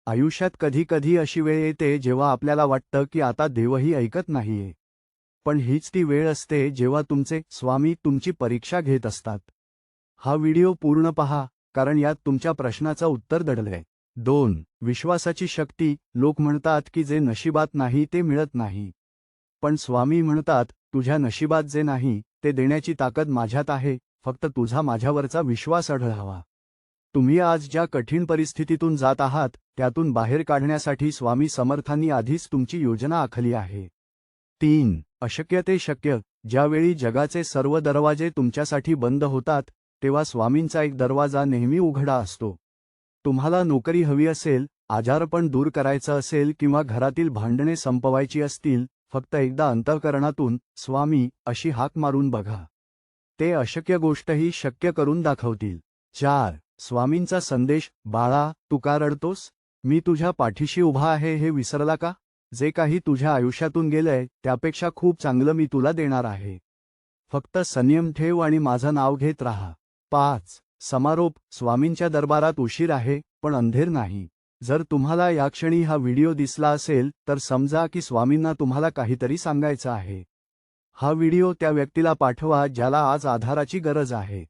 आयुष्यात कधी कधी अशी वेळ येते जेव्हा आपल्याला वाटतं की आता देवही ऐकत नाहीये. पण हीच ती वेळ असते जेव्हा तुमचे स्वामी तुमची परीक्षा घेत असतात. हा व्हिडिओ पूर्ण पहा, कारण यात तुमच्या प्रश्नाचं उत्तर दडलंय. 2. विश्वासाची शक्ती. लोक म्हणतात की जे नशिबात नाही ते मिळत नाही. पण स्वामी म्हणतात, तुझ्या नशिबात जे नाही ते देण्याची ताकद माझ्यात आहे, फक्त तुझा माझ्यावरचा विश्वास अढळावा. तुम्ही आज ज्या कठीण परिस्थितीतून जात आहात त्यातून बाहेर काढण्यासाठी स्वामी समर्थांनी आधीच तुमची योजना आखली आहे. 3. अशक्य ते शक्य. ज्यावेळी जगाचे सर्व दरवाजे तुमच्यासाठी बंद होतात तेव्हा स्वामींचा एक दरवाजा नेहमी उघडा असतो. तुम्हाला नोकरी हवी असेल, आजारपण दूर करायचं असेल किंवा घरातील भांडणे संपवायची असतील, फक्त एकदा अंतःकरणातून स्वामी अशी हाक मारून बघा. ते अशक्य गोष्टही शक्य करून दाखवतील. 4. स्वामींचा संदेश. बाळा, तू का रडतोस? मी तुझ्या पाठीशी उभा आहे हे विसरला का? जे काही तुझ्या आयुष्यातून गेलंय त्यापेक्षा खूप चांगलं मी तुला देणार आहे. फक्त संयम ठेव आणि माझं नाव घेत राहा. 5. समारोप. स्वामींच्या दरबारात उशीर आहे, पण अंधेर नाही. जर तुम्हाला या क्षणी हा व्हिडिओ दिसला असेल तर समजा की स्वामींना तुम्हाला काहीतरी सांगायचं आहे. हा व्हिडिओ त्या व्यक्तीला पाठवा ज्याला आज आधाराची गरज आहे.